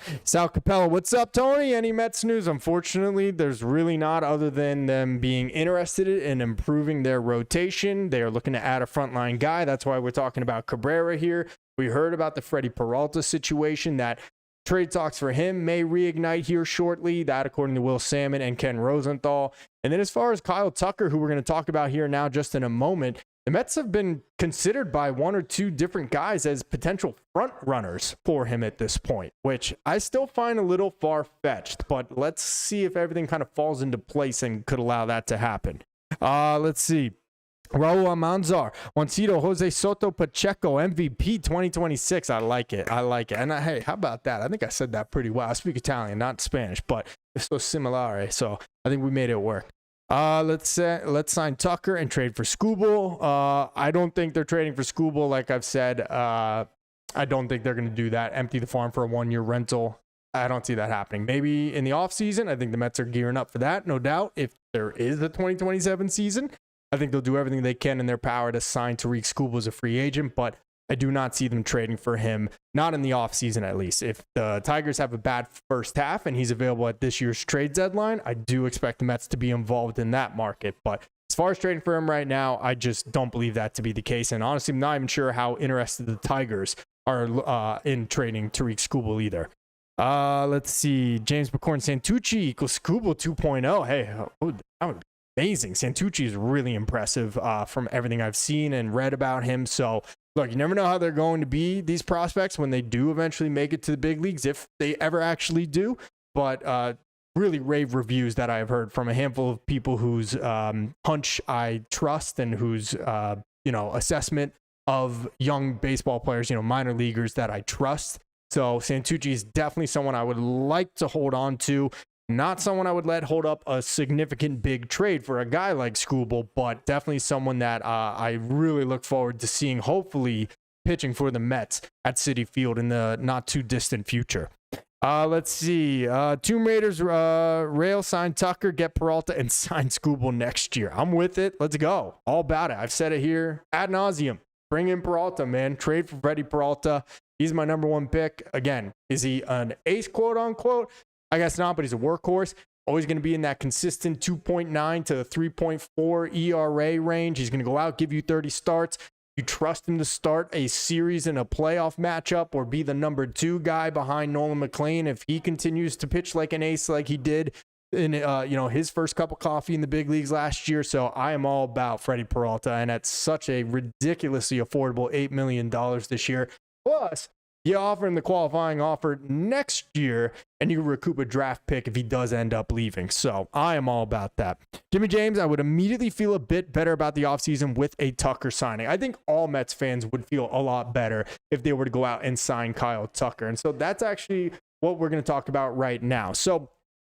Capella, what's up, Tony? Any Mets news? Unfortunately, there's really not, other than them being interested in improving their rotation. They are looking to add a frontline guy. That's why we're talking about Cabrera here. We heard about the Freddie Peralta situation, that trade talks for him may reignite here shortly. That, according to Will Salmon and Ken Rosenthal. And then as far as Kyle Tucker, who we're going to talk about here now just in a moment, the Mets have been considered by 1 or 2 different guys as potential front runners for him at this point, which I still find a little far-fetched, but let's see if everything kind of falls into place and could allow that to happen. Let's see. Raul Almanzar, Juancito, Jose Soto Pacheco, MVP 2026. I like it. And hey, how about that? I think I said that pretty well. I speak Italian, not Spanish, but it's so similar. So I think we made it work. Let's sign Tucker and trade for Skubal. I don't think they're trading for Skubal. Like I've said, I don't think they're going to do that. Empty the farm for a 1-year rental. I don't see that happening. Maybe in the offseason, I think the Mets are gearing up for that, no doubt. If there is a 2027 season, I think they'll do everything they can in their power to sign Tariq Skubal as a free agent, but I do not see them trading for him, not in the offseason at least. If the Tigers have a bad first half and he's available at this year's trade deadline, I do expect the Mets to be involved in that market. But as far as trading for him right now, I just don't believe that to be the case. And honestly, I'm not even sure how interested the Tigers are in trading Tariq Skubal either. Let's see. James McCorn, Santucci equals Skubal 2.0. Hey, that would be amazing. Santucci is really impressive from everything I've seen and read about him. So look, you never know how they're going to be, these prospects, when they do eventually make it to the big leagues, if they ever actually do. But really rave reviews that I've heard from a handful of people whose hunch I trust and whose assessment of young baseball players, minor leaguers that I trust. So Santucci is definitely someone I would like to hold on to. Not someone I would let hold up a significant big trade for a guy like Skubal, but definitely someone that I really look forward to seeing, hopefully pitching for the Mets at Citi Field in the not too distant future. Let's see. Tomb Raiders, Rail, sign Tucker, get Peralta, and sign Scooble next year. I'm with it. Let's go. All about it. I've said it here ad nauseum. Bring in Peralta, man. Trade for Freddie Peralta. He's my number one pick. Again, is he an ace, quote unquote? I guess not, but he's a workhorse. Always going to be in that consistent 2.9 to 3.4 ERA range. He's going to go out, give you 30 starts. You trust him to start a series in a playoff matchup or be the number 2 guy behind Nolan McLean if he continues to pitch like an ace like he did in his first cup of coffee in the big leagues last year. So I am all about Freddie Peralta, and at such a ridiculously affordable $8 million this year. Plus, you offer him the qualifying offer next year, and you recoup a draft pick if he does end up leaving. So I am all about that. Jimmy James, I would immediately feel a bit better about the offseason with a Tucker signing. I think all Mets fans would feel a lot better if they were to go out and sign Kyle Tucker. And so that's actually what we're going to talk about right now. So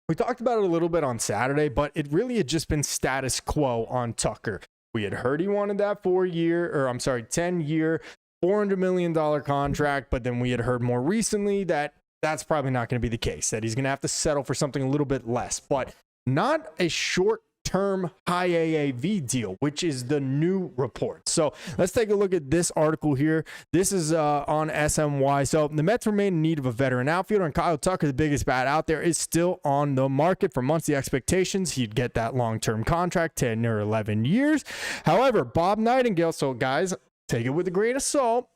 we talked about it a little bit on Saturday, but it really had just been status quo on Tucker. We had heard he wanted that 10-year, $400 million contract, but then we had heard more recently that that's probably not going to be the case, that he's going to have to settle for something a little bit less, but not a short-term high AAV deal, which is the new report. So let's take a look at this article here. This is on SMY. So the Mets remain in need of a veteran outfielder, and Kyle Tucker, the biggest bat out there, is still on the market. For months, the expectations, he'd get that long-term contract, 10 or 11 years. However, Bob Nightingale, so guys, take it with a grain of salt,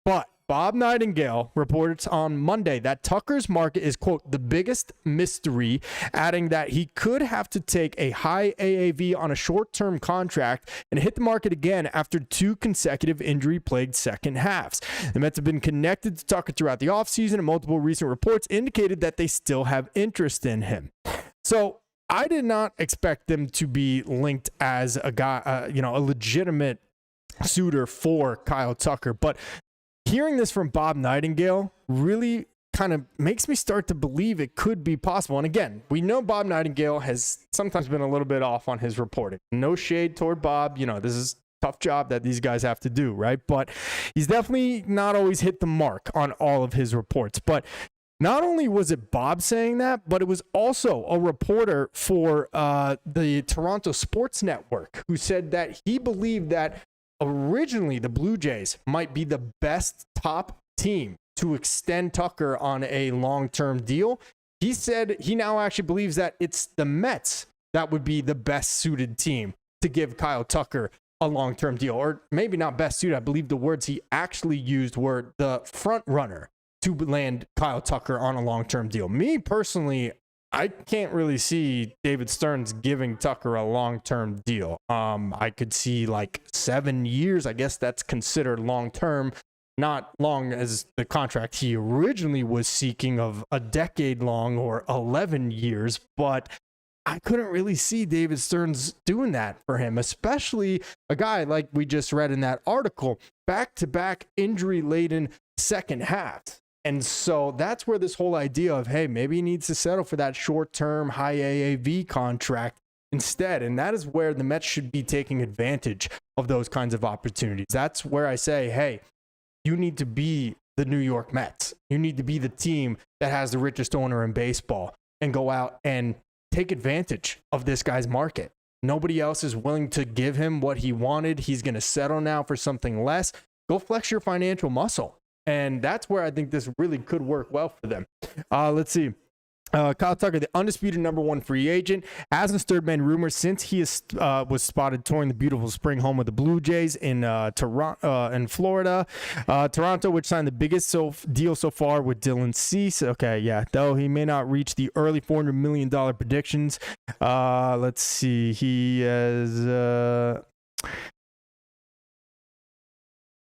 but Bob Nightingale reports on Monday that Tucker's market is, quote, the biggest mystery, adding that he could have to take a high AAV on a short-term contract and hit the market again after 2 consecutive injury-plagued second halves. The Mets have been connected to Tucker throughout the offseason, and multiple recent reports indicated that they still have interest in him. So I did not expect them to be linked as a guy, a legitimate suitor for Kyle Tucker, but hearing this from Bob Nightingale really kind of makes me start to believe it could be possible. And again, we know Bob Nightingale has sometimes been a little bit off on his reporting. No shade toward Bob. This is a tough job that these guys have to do, right? But he's definitely not always hit the mark on all of his reports. But not only was it Bob saying that, but it was also a reporter for the Toronto Sports Network who said that he believed that originally the Blue Jays might be the best top team to extend Tucker on a long-term deal. He said he now actually believes that it's the Mets that would be the best suited team to give Kyle Tucker a long-term deal, or maybe not best suited. I believe the words he actually used were the front runner to land Kyle Tucker on a long-term deal. Me personally, I can't really see David Stearns giving Tucker a long-term deal. I could see like 7 years. I guess that's considered long-term, not long as the contract he originally was seeking of a decade long or 11 years. But I couldn't really see David Stearns doing that for him, especially a guy like we just read in that article, back-to-back injury-laden second halves. And so that's where this whole idea of, hey, maybe he needs to settle for that short-term high AAV contract instead. And that is where the Mets should be taking advantage of those kinds of opportunities. That's where I say, hey, you need to be the New York Mets. You need to be the team that has the richest owner in baseball and go out and take advantage of this guy's market. Nobody else is willing to give him what he wanted. He's going to settle now for something less. Go flex your financial muscle. And that's where I think this really could work well for them. Let's see. Kyle Tucker, the undisputed number 1 free agent, hasn't stirred many rumors since he was spotted touring the beautiful spring home of the Blue Jays in Toronto, in Florida. Toronto, which signed the biggest deal so far with Dylan Cease. Okay, yeah, though he may not reach the early $400 million predictions. Let's see. He has...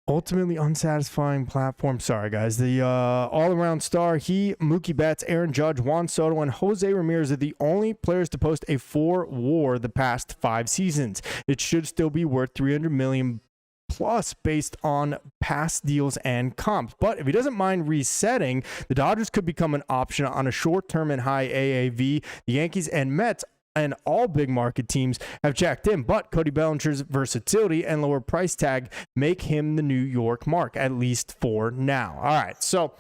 ultimately unsatisfying platform. Sorry, guys. The all-around star, Mookie Betts, Aaron Judge, Juan Soto, and Jose Ramirez are the only players to post a 4 WAR the past 5 seasons. It should still be worth $300 million plus based on past deals and comps. But if he doesn't mind resetting, the Dodgers could become an option on a short-term and high AAV. The Yankees and Mets and all big market teams have checked in, but Cody Bellinger's versatility and lower price tag make him the New York mark, at least for now. All right, so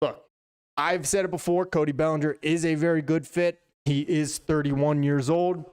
look, I've said it before, Cody Bellinger is a very good fit. He is 31 years old.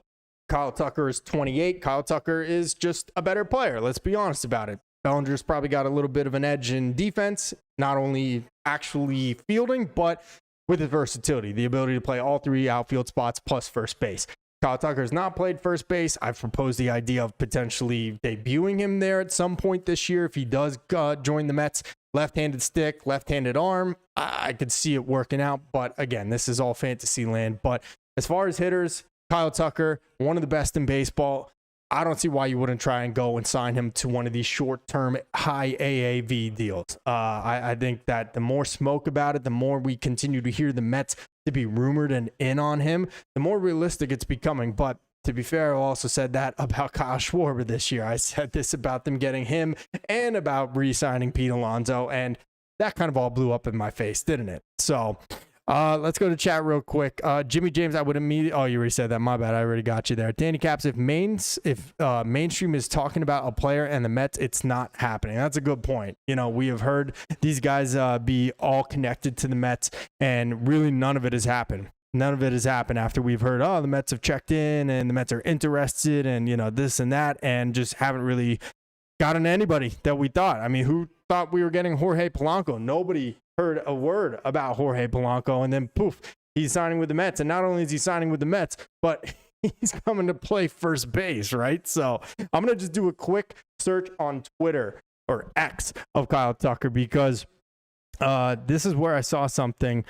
Kyle Tucker is 28. Kyle Tucker is just a better player. Let's be honest about it. Bellinger's probably got a little bit of an edge in defense, not only actually fielding, but with his versatility, the ability to play all three outfield spots plus first base. Kyle Tucker has not played first base. I've proposed the idea of potentially debuting him there at some point this year if he does join the Mets. Left-handed stick, left-handed arm. I could see it working out, but again, this is all fantasy land. But as far as hitters, Kyle Tucker, one of the best in baseball. I don't see why you wouldn't try and go and sign him to one of these short-term high AAV deals. I think that the more smoke about it, the more we continue to hear the Mets to be rumored and in on him, the more realistic it's becoming. But to be fair, I also said that about Kyle Schwarber this year. I said this about them getting him and about re-signing Pete Alonso, and that kind of all blew up in my face, didn't it? So let's go to chat real quick. Jimmy James, I would immediately. Oh, you already said that. My bad. I already got you there. Danny Caps, if mainstream is talking about a player and the Mets, it's not happening. That's a good point. You know, we have heard these guys be all connected to the Mets, and really none of it has happened. None of it has happened after we've heard, oh, the Mets have checked in and the Mets are interested and, you know, this and that, and just haven't really gotten anybody that we thought. I mean, who thought we were getting Jorge Polanco? Nobody heard a word about Jorge Polanco, and then poof, he's signing with the Mets. And not only is he signing with the Mets, but he's coming to play first base, right? So I'm going to just do a quick search on Twitter or X of Kyle Tucker because this is where I saw something.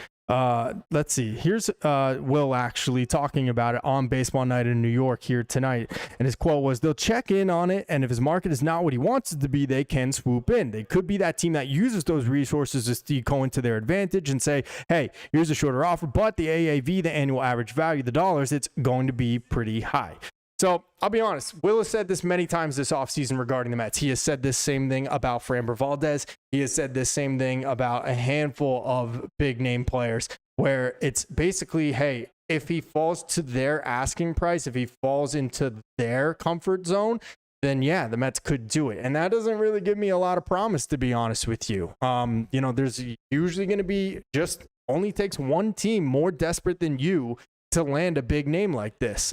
Let's see. Here's Will actually talking about it on Baseball Night in New York here tonight. And his quote was, they'll check in on it, and if his market is not what he wants it to be, they can swoop in. They could be that team that uses those resources to Steve Cohen to their advantage and say, hey, here's a shorter offer, but the AAV, the annual average value, the dollars, it's going to be pretty high. So I'll be honest, Will has said this many times this offseason regarding the Mets. He has said this same thing about Framber Valdez. He has said this same thing about a handful of big name players where it's basically, hey, if he falls to their asking price, if he falls into their comfort zone, then yeah, the Mets could do it. And that doesn't really give me a lot of promise, to be honest with you. You know, there's usually going to be just only takes one team more desperate than you to land a big name like this.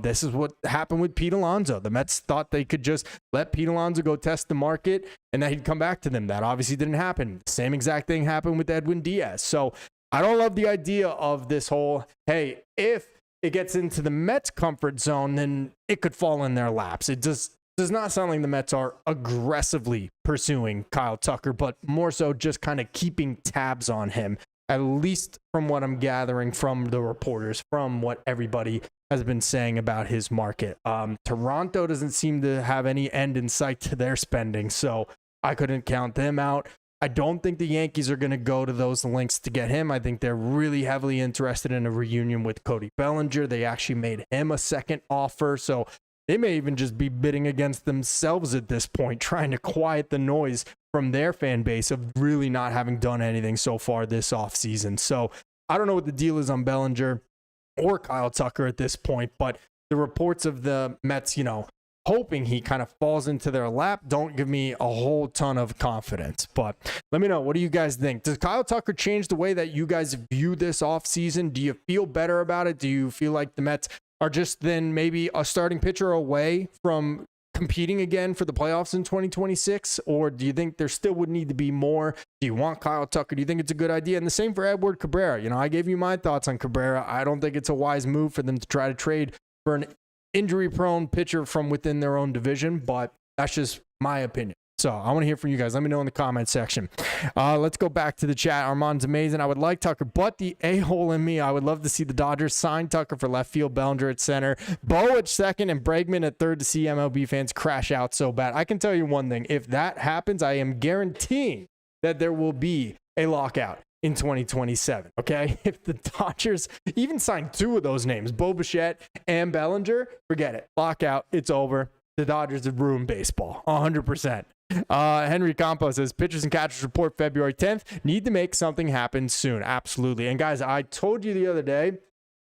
This is what happened with Pete Alonso. The Mets thought they could just let Pete Alonso go test the market and that he'd come back to them. That obviously didn't happen. Same exact thing happened with Edwin Diaz. So I don't love the idea of this whole, hey, if it gets into the Mets comfort zone, then it could fall in their laps. It just does not sound like the Mets are aggressively pursuing Kyle Tucker, but more so just kind of keeping tabs on him. At least from what I'm gathering from the reporters, from what everybody has been saying about his market. Toronto doesn't seem to have any end in sight to their spending, so I couldn't count them out. I don't think the Yankees are going to go to those lengths to get him. I think they're really heavily interested in a reunion with Cody Bellinger. They actually made him a second offer, so they may even just be bidding against themselves at this point, trying to quiet the noise from their fan base of really not having done anything so far this offseason. So I don't know what the deal is on Bellinger or Kyle Tucker at this point, but the reports of the Mets, you know, hoping he kind of falls into their lap don't give me a whole ton of confidence. But let me know, what do you guys think? Does Kyle Tucker change the way that you guys view this offseason? Do you feel better about it? Do you feel like the Mets are just then maybe a starting pitcher away from competing again for the playoffs in 2026? Or do you think there still would need to be more? Do you want Kyle Tucker? Do you think it's a good idea? And the same for Edward Cabrera. You know, I gave you my thoughts on Cabrera. I don't think it's a wise move for them to try to trade for an injury-prone pitcher from within their own division, but that's just my opinion. So I want to hear from you guys. Let me know in the comment section. Let's go back to the chat. Armand's amazing. I would like Tucker, but the a-hole in me, I would love to see the Dodgers sign Tucker for left field, Bellinger at center, Bo at second, and Bregman at third to see MLB fans crash out so bad. I can tell you one thing. If that happens, I am guaranteeing that there will be a lockout in 2027, okay? If the Dodgers even sign two of those names, Bo Bichette and Bellinger, forget it. Lockout, it's over. The Dodgers have ruined baseball, 100%. Henry Campos says, pitchers and catchers report February 10th. Need to make something happen soon. Absolutely. And guys, I told you the other day,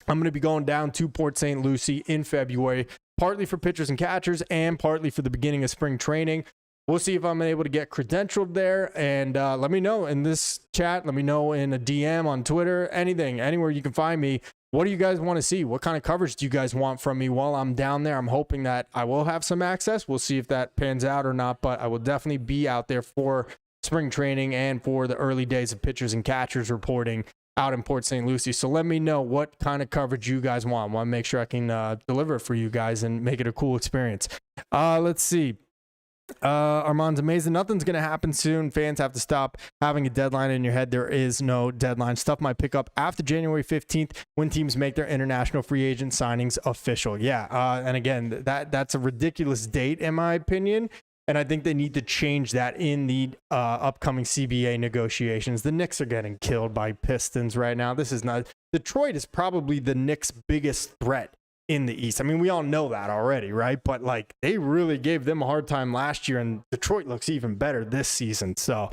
I'm going to be going down to Port St. Lucie in February, partly for pitchers and catchers and partly for the beginning of spring training. We'll see if I'm able to get credentialed there. And let me know in this chat. Let me know in a DM on Twitter, anything, anywhere you can find me. What do you guys want to see? What kind of coverage do you guys want from me while I'm down there? I'm hoping that I will have some access. We'll see if that pans out or not, but I will definitely be out there for spring training and for the early days of pitchers and catchers reporting out in Port St. Lucie. So let me know what kind of coverage you guys want. I want to make sure I can deliver it for you guys and make it a cool experience. Let's see. Armand's amazing. Nothing's going to happen soon. Fans have to stop having a deadline in your head. There is no deadline. Stuff might pick up after January 15th when teams make their international free agent signings official. Yeah. And again, that's a ridiculous date in my opinion. And I think they need to change that in the upcoming CBA negotiations. The Knicks are getting killed by Pistons right now. This is not. Detroit is probably the Knicks' biggest threat in the East. I mean, we all know that already, right? But like, they really gave them a hard time last year, and Detroit looks even better this season. So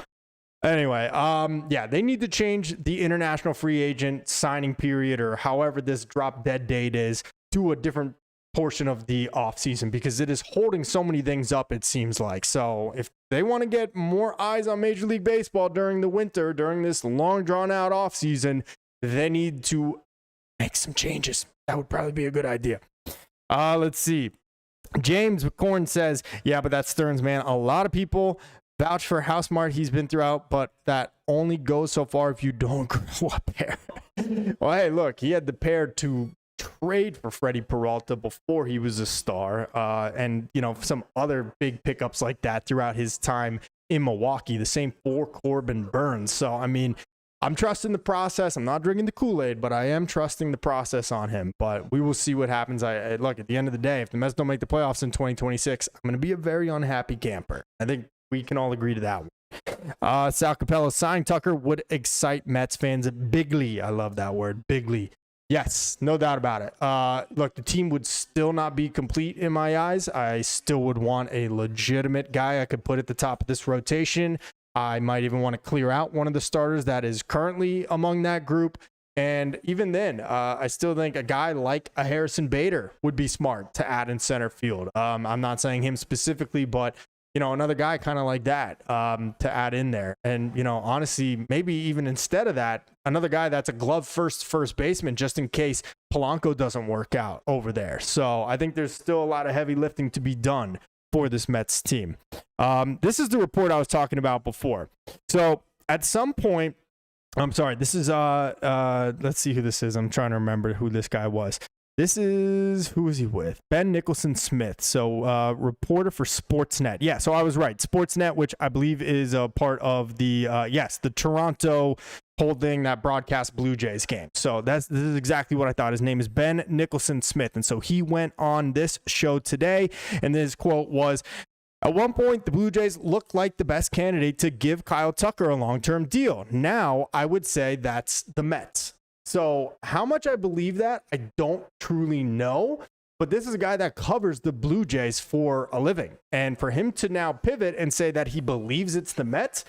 anyway, yeah, they need to change the international free agent signing period, or however this drop dead date is, to a different portion of the offseason, because it is holding so many things up, it seems like. So if they want to get more eyes on Major League Baseball during the winter, during this long drawn out offseason, they need to make some changes. That would probably be a good idea. Let's see. James McCorn says, yeah, but that's Stearns, man. A lot of people vouch for how smart he's been throughout, but that only goes so far if you don't grow up there. Well, hey, look, he had the pair to trade for Freddie Peralta before he was a star, and you know, some other big pickups like that throughout his time in Milwaukee. The same for Corbin Burns. So I mean, I'm trusting the process. I'm not drinking the Kool-Aid, but I am trusting the process on him. But we will see what happens. I look, at the end of the day, if the Mets don't make the playoffs in 2026, I'm going to be a very unhappy camper. I think we can all agree to that one. Sal Capello, signing Tucker would excite Mets fans bigly. I love that word, bigly. Yes, no doubt about it. Look, the team would still not be complete in my eyes. I still would want a legitimate guy I could put at the top of this rotation. I might even want to clear out one of the starters that is currently among that group. And even then, I still think a guy like a Harrison Bader would be smart to add in center field. I'm not saying him specifically, but you know, another guy kind of like that to add in there. And, you know, honestly, maybe even instead of that, another guy that's a glove first baseman, just in case Polanco doesn't work out over there. So I think there's still a lot of heavy lifting to be done for this Mets team. This is the report I was talking about before. So at some point, I'm sorry, this is, let's see who this is. I'm trying to remember who this guy was. This is, who is he with? Ben Nicholson Smith. So reporter for Sportsnet. Yeah, so I was right. Sportsnet, which I believe is a part of the, the Toronto holding that broadcast Blue Jays game. So this is exactly what I thought. His name is Ben Nicholson Smith. And so he went on this show today, and his quote was, at one point, the Blue Jays looked like the best candidate to give Kyle Tucker a long-term deal. Now, I would say that's the Mets. So how much I believe that, I don't truly know. But this is a guy that covers the Blue Jays for a living. And for him to now pivot and say that he believes it's the Mets,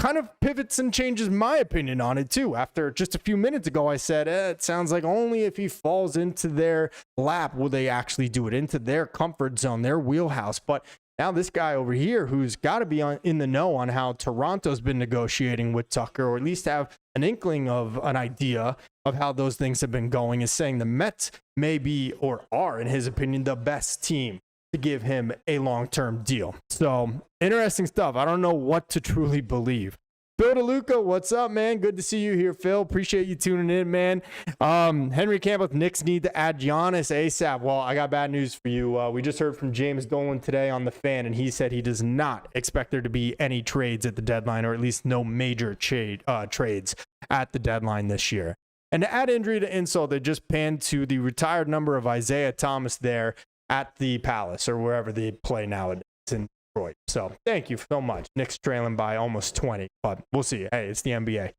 kind of pivots and changes my opinion on it too. After just a few minutes ago, I said, it sounds like only if he falls into their lap will they actually do it, into their comfort zone, their wheelhouse. But now this guy over here, who's got to be in the know on how Toronto's been negotiating with Tucker, or at least have an inkling of an idea of how those things have been going, is saying the Mets may be, or are, in his opinion, the best team to give him a long-term deal. So interesting stuff. I don't know what to truly believe. Phil DeLuca, what's up, man? Good to see you here, Phil. Appreciate you tuning in, man. Henry Campbell, Knicks need to add Giannis ASAP. Well, I got bad news for you. We just heard from James Dolan today on The Fan, and he said he does not expect there to be any trades at the deadline, or at least no major trades at the deadline this year. And to add injury to insult, they just panned to the retired number of Isaiah Thomas there at the Palace, or wherever they play nowadays in Detroit. So thank you so much. Knicks trailing by almost 20, but we'll see. Hey, it's the NBA.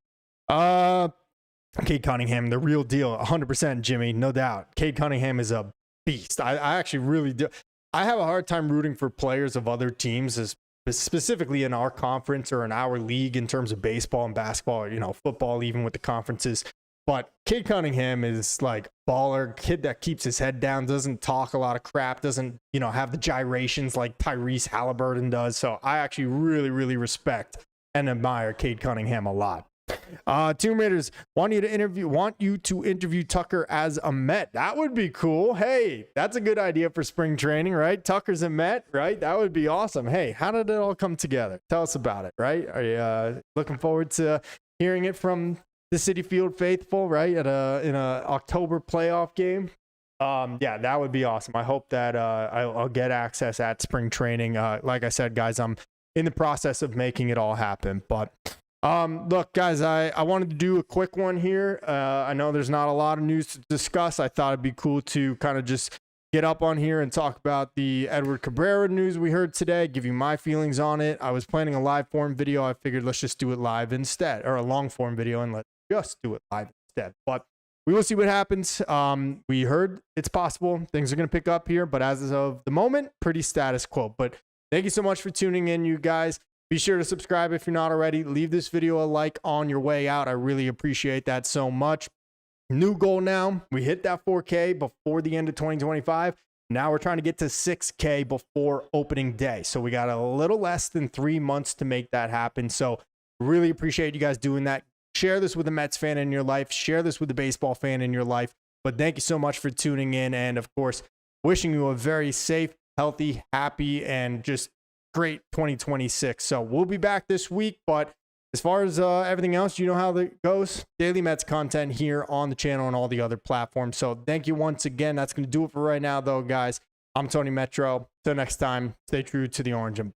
Cade Cunningham, the real deal, 100%, Jimmy, no doubt. Cade Cunningham is a beast. I actually really do. I have a hard time rooting for players of other teams, specifically in our conference or in our league, in terms of baseball and basketball, or, you know, football, even with the conferences. But Cade Cunningham is like baller, kid that keeps his head down, doesn't talk a lot of crap, doesn't, have the gyrations like Tyrese Halliburton does. So I actually really, really respect and admire Cade Cunningham a lot. Tomb Raiders want you to interview Tucker as a Met. That would be cool. Hey, that's a good idea for spring training, right? Tucker's a Met, right? That would be awesome. Hey, how did it all come together? Tell us about it, right? Are you looking forward to hearing it from the Citi Field faithful, right? In a October playoff game. Yeah, that would be awesome. I hope that I'll get access at spring training. Like I said, guys, I'm in the process of making it all happen. But look, guys, I wanted to do a quick one here. I know there's not a lot of news to discuss. I thought it'd be cool to kind of just get up on here and talk about the Edward Cabrera news we heard today, give you my feelings on it. I was planning a live form video. I figured let's just do it live instead, or a long form video, and let's just do it live instead. But we will see what happens. We heard it's possible things are going to pick up here, but as of the moment, pretty status quo. But thank you so much for tuning in, you guys. Be sure to subscribe if you're not already. Leave this video a like on your way out. I really appreciate that so much. New goal now. We hit that 4K before the end of 2025. Now we're trying to get to 6K before opening day. So we got a little less than 3 months to make that happen. So really appreciate you guys doing that. Share this with a Mets fan in your life. Share this with a baseball fan in your life. But thank you so much for tuning in. And of course, wishing you a very safe, healthy, happy, and just great 2026. So we'll be back this week. But as far as everything else, you know how that goes. Daily Mets content here on the channel and all the other platforms. So thank you once again. That's going to do it for right now, though, guys. I'm Tony Metro. Till next time, stay true to the orange and